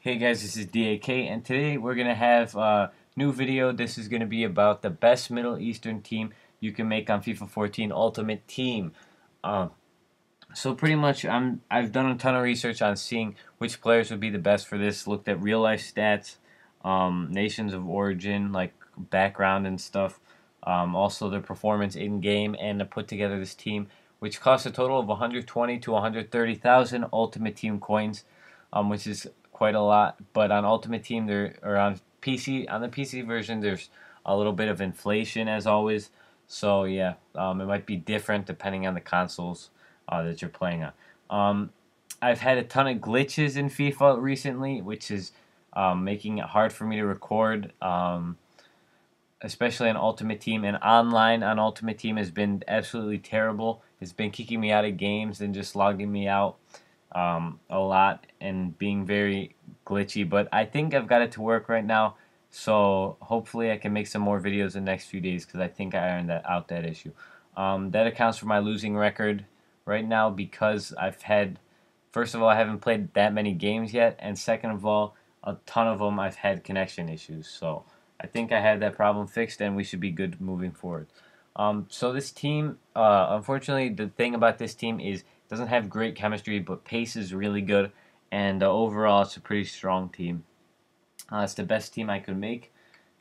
Hey guys, this is DAK, and today we're going to have a new video. This is going to be about the best Middle Eastern team you can make on FIFA 14 Ultimate Team. So pretty much I've done a ton of research on seeing which players would be the best for this, looked at real life stats, nations of origin, like background and stuff, also their performance in game, and to put together this team, which costs a total of 120 to 130,000 Ultimate Team coins, which is quite a lot. But on Ultimate Team, on the PC version, there's a little bit of inflation as always. So yeah, it might be different depending on the consoles that you're playing on. I've had a ton of glitches in FIFA recently, which is making it hard for me to record, especially on Ultimate Team. And online on Ultimate Team has been absolutely terrible. It's been kicking me out of games and just logging me out a lot and being very glitchy. But I think I've got it to work right now. So hopefully I can make some more videos in the next few days because I think I ironed that issue. That accounts for my losing record right now because first of all, I haven't played that many games yet, and second of all, a ton of them I've had connection issues. So I think I had that problem fixed, and we should be good moving forward. So this team, unfortunately, the thing about this team is it doesn't have great chemistry, but pace is really good, and overall, it's a pretty strong team. It's the best team I could make,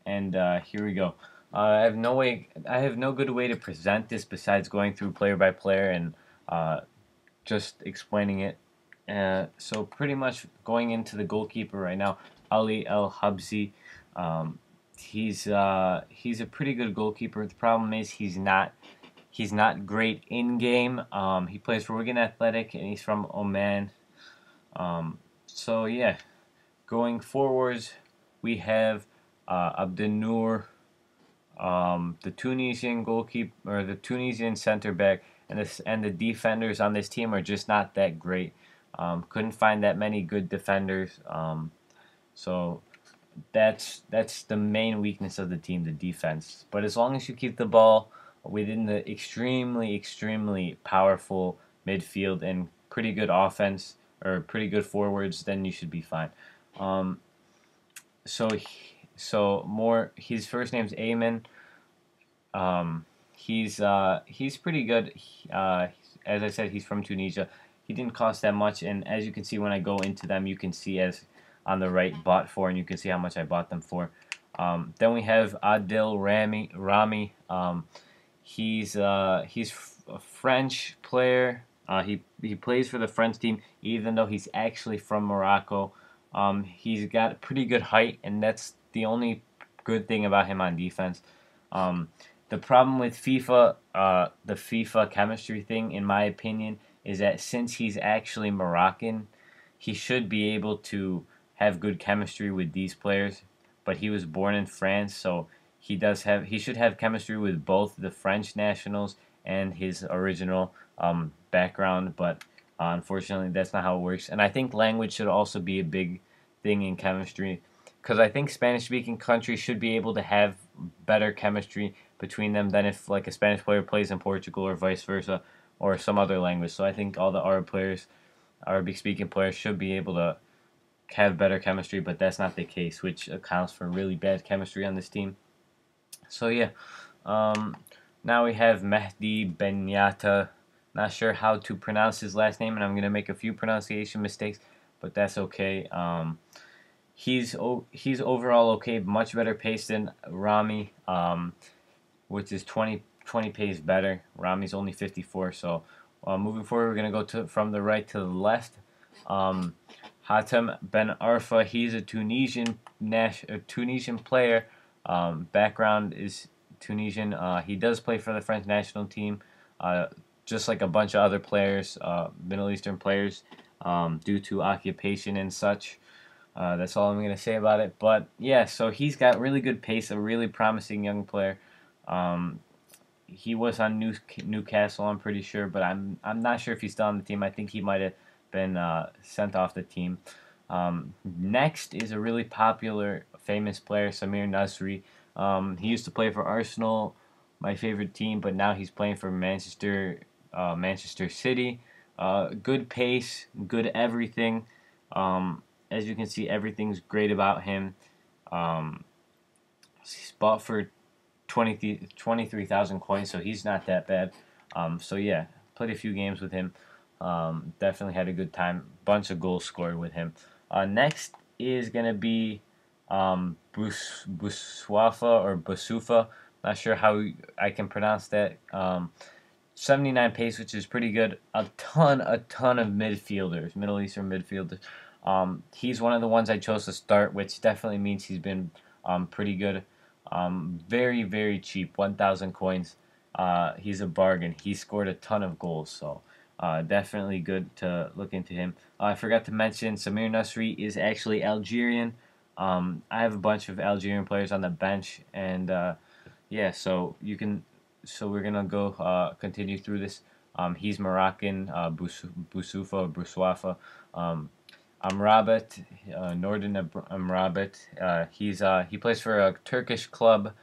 and here we go. I have no good way to present this besides going through player by player and just explaining it. So pretty much going into the goalkeeper right now, Ali El Habsi. He's a pretty good goalkeeper. The problem is he's not great in game. He plays for Wigan Athletic and he's from Oman. So yeah, going forwards, we have Abdennour, the Tunisian goalkeeper or the Tunisian center back, and the defenders on this team are just not that great. Couldn't find that many good defenders. So that's the main weakness of the team, the defense. But as long as you keep the ball within the extremely powerful midfield and pretty good offense or pretty good forwards, then you should be fine. So his first name's Ayman. He's pretty good. As I said, he's from Tunisia. He didn't cost that much, and as you can see when I go into them, you can see as on the right bought for, and you can see how much I bought them for. Then we have Adil Rami. He's a French player. He plays for the French team, even though he's actually from Morocco. He's got pretty good height, and that's the only good thing about him on defense. The problem with FIFA, the FIFA chemistry thing, in my opinion, is that since he's actually Moroccan, he should be able to have good chemistry with these players. But he was born in France, so he should have chemistry with both the French nationals and his original background. But unfortunately, that's not how it works. And I think language should also be a big thing in chemistry, because I think Spanish-speaking countries should be able to have better chemistry between them than if like a Spanish player plays in Portugal or vice versa or some other language. So I think all the Arabic-speaking players should be able to have better chemistry, but that's not the case, which accounts for really bad chemistry on this team. So yeah, now we have Mehdi Benyata. Not sure how to pronounce his last name, and I'm gonna make a few pronunciation mistakes, but that's okay. He's overall okay, much better pace than Rami, which is 20 pace better. Rami's only 54. So moving forward, we're gonna go from the right to the left. Hatem Ben Arfa, he's a Tunisian player. Background is Tunisian. He does play for the French national team, just like a bunch of other players, Middle Eastern players, due to occupation and such. That's all I'm going to say about it. But yeah, so he's got really good pace, a really promising young player. He was on Newcastle, I'm pretty sure, but I'm not sure if he's still on the team. I think he might have been sent off the team. Next is a really popular, famous player, Samir Nasri. He used to play for Arsenal, my favorite team, but now he's playing for Manchester City. Good pace, good everything. as you can see, everything's great about him. Um, he's bought for 23,000 coins, so he's not that bad. So yeah, played a few games with him. Definitely had a good time. Bunch of goals scored with him. Next is gonna be Buswafa or Basufa. Not sure how I can pronounce that. 79 pace, which is pretty good. A ton of midfielders, Middle Eastern midfielders. He's one of the ones I chose to start, which definitely means he's been pretty good. Very, very cheap, 1,000 coins. He's a bargain. He scored a ton of goals, so definitely good to look into him. I forgot to mention Samir Nasri is actually Algerian. I have a bunch of Algerian players on the bench, and yeah, so you can. So we're gonna go continue through this. He's Moroccan, Boussoufa or Bouswafa. Um, Amrabat, Norden Amrabat. He plays for a Turkish club,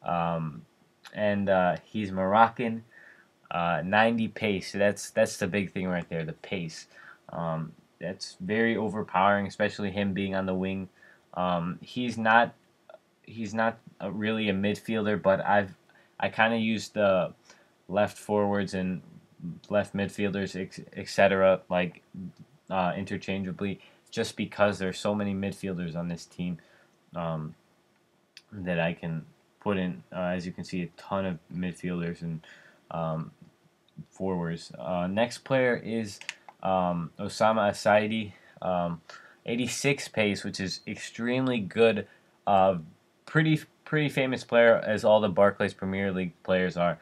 um, and he's Moroccan. 90 pace. That's the big thing right there. The pace. That's very overpowering, especially him being on the wing. He's not really a midfielder, but I kind of use the left forwards and left midfielders, etc. Like interchangeably, just because there's so many midfielders on this team um, that I can put in. As you can see, a ton of midfielders and um, forwards. Next player is Osama Asaidi, 86 pace, which is extremely good. Uh, pretty famous player, as all the Barclays Premier League players are.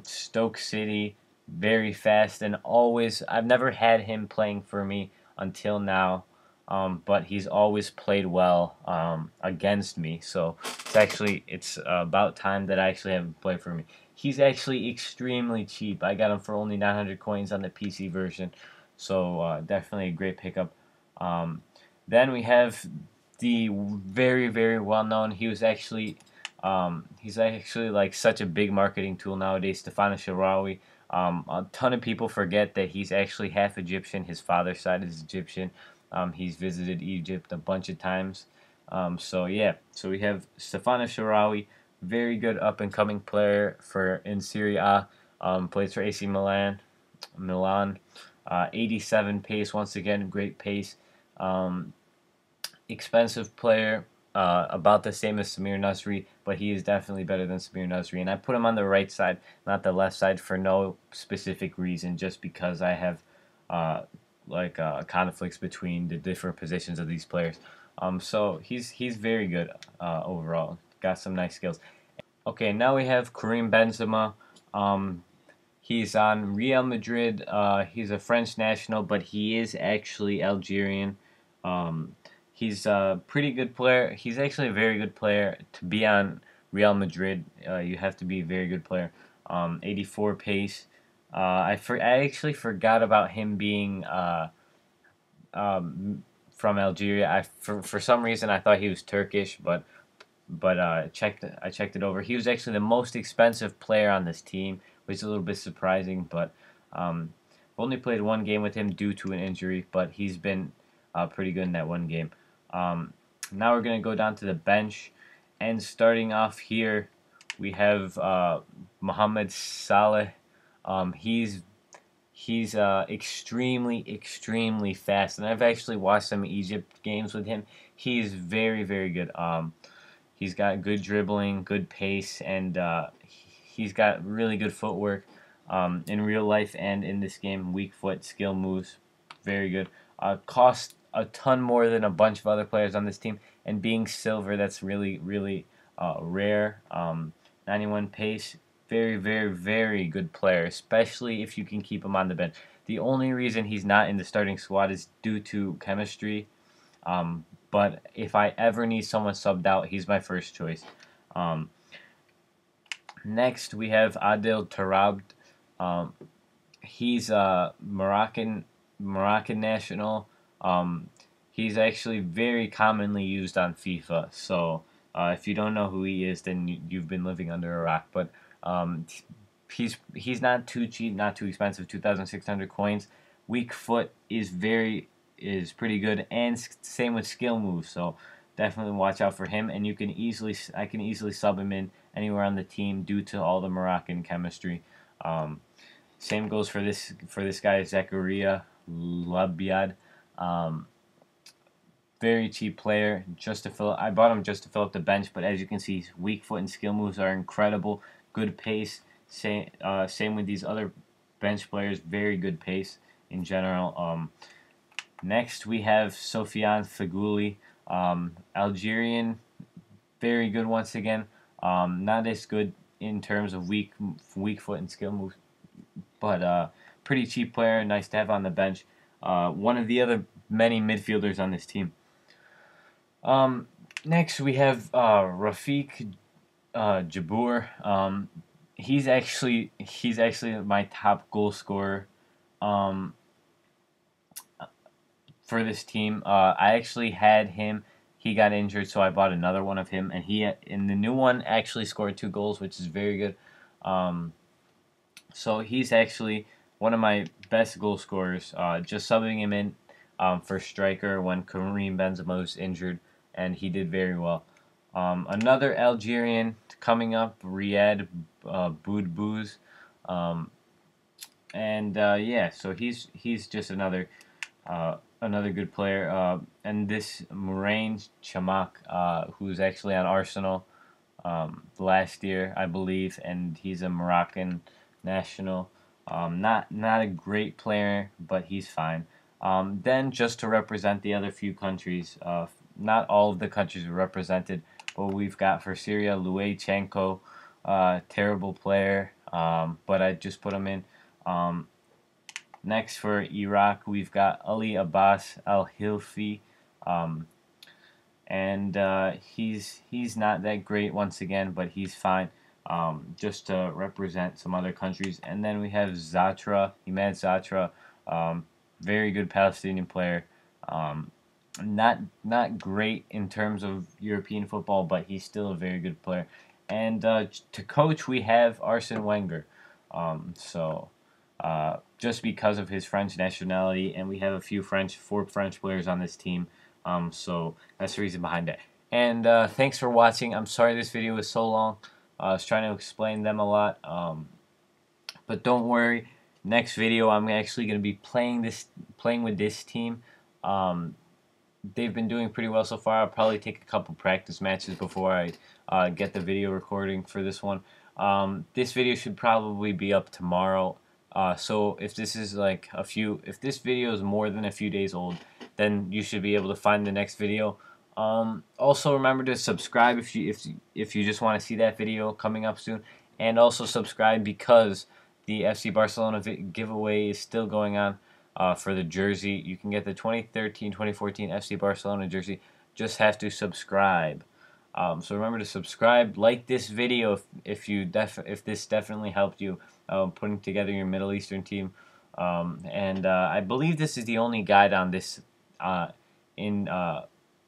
Stoke City, very fast, and always. I've never had him playing for me until now, but he's always played well against me. So it's about time that I actually have him play for me. He's actually extremely cheap. I got him for only 900 coins on the PC version, so definitely a great pickup. Um, then we have the very, very well known. He's actually like such a big marketing tool nowadays. Stefano Sharawi. A ton of people forget that he's actually half Egyptian. His father's side is Egyptian. He's visited Egypt a bunch of times. So yeah, so we have Stefano Sharawi, very good up and coming player for in Serie A. Plays for AC Milan. 87 pace once again, great pace. Um, Expensive player, about the same as Samir Nasri, but he is definitely better than Samir Nasri. And I put him on the right side, not the left side, for no specific reason, just because I have conflicts between the different positions of these players. So he's very good overall. Got some nice skills. Okay, now we have Karim Benzema. Um, he's on Real Madrid. He's a French national, but he is actually Algerian. Um, he's a pretty good player. He's actually a very good player to be on Real Madrid. You have to be a very good player. 84 pace. I actually forgot about him being from Algeria. For some reason I thought he was Turkish, but I checked it over. He was actually the most expensive player on this team, which is a little bit surprising. But I've only played one game with him due to an injury, but he's been pretty good in that one game. Um, Now we're gonna go down to the bench, and starting off here, we have Mohamed Saleh. He's extremely fast, and I've actually watched some Egypt games with him. He's very, very good. He's got good dribbling, good pace, and he's got really good footwork in real life and in this game. Weak foot, skill moves, very good. Cost a ton more than a bunch of other players on this team, and being silver, that's really, really rare. 91 pace, very, very, very good player, especially if you can keep him on the bench. The only reason he's not in the starting squad is due to chemistry. But if I ever need someone subbed out, he's my first choice. Um, Next, we have Adil Tarabt. Um, he's a Moroccan national. He's actually very commonly used on FIFA. So if you don't know who he is, then you've been living under a rock. But um, he's not too cheap, not too expensive. 2,600 coins. Weak foot is very is pretty good, and same with skill moves. So definitely watch out for him. And I can easily sub him in anywhere on the team due to all the Moroccan chemistry. Same goes for this guy Zakaria Labiad. Um, Very cheap player. I bought him just to fill up the bench, but as you can see, weak foot and skill moves are incredible. Good pace. Same with these other bench players. Very good pace in general. Next we have Sofiane Feghouli, Algerian. Very good once again. Not as good in terms of weak foot and skill moves, but pretty cheap player. Nice to have on the bench. One of the other many midfielders on this team. Next we have Rafik Jabour. He's actually my top goal scorer um, for this team. I actually had him. He got injured, so I bought another one of him, and the new one actually scored 2 goals, which is very good. So he's actually one of my best goal scorers. Just subbing him in for striker when Karim Benzema was injured, and he did very well. Another Algerian coming up, Riyad Boudbouz. Yeah, so he's just another good player. And this Moraine Chamakh, who's actually on Arsenal last year, I believe, and he's a Moroccan national. Not a great player, but he's fine. Then just to represent the other few countries, not all of the countries are represented, but we've got for Syria, Luechenko, terrible player, but I just put him in. Next for Iraq, we've got Ali Abbas Al-Hilfi, and he's not that great once again, but he's fine. Just to represent some other countries. And then we have Imad Zatra, very good Palestinian player. Not great in terms of European football, but he's still a very good player. And to coach, we have Arsene Wenger. Just because of his French nationality, and we have 4 French players on this team. So that's the reason behind it. And thanks for watching. I'm sorry this video was so long. I was trying to explain them a lot, but don't worry. Next video, I'm actually going to be playing with this team. They've been doing pretty well so far. I'll probably take a couple practice matches before I get the video recording for this one. This video should probably be up tomorrow. So if this video is more than a few days old, then you should be able to find the next video. Also remember to subscribe if you just want to see that video coming up soon, and also subscribe because the FC Barcelona giveaway is still going on for the jersey. You can get the 2013-2014 FC Barcelona jersey. Just have to subscribe. So remember to subscribe, like this video if this definitely helped you putting together your Middle Eastern team. I believe this is the only guide on this on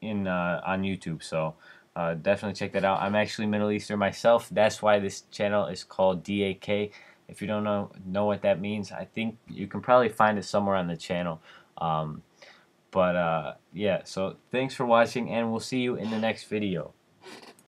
YouTube, so definitely check that out. I'm actually Middle Eastern myself. That's why this channel is called DAK. If you don't know what that means, I think you can probably find it somewhere on the channel. Yeah, so thanks for watching, and we'll see you in the next video.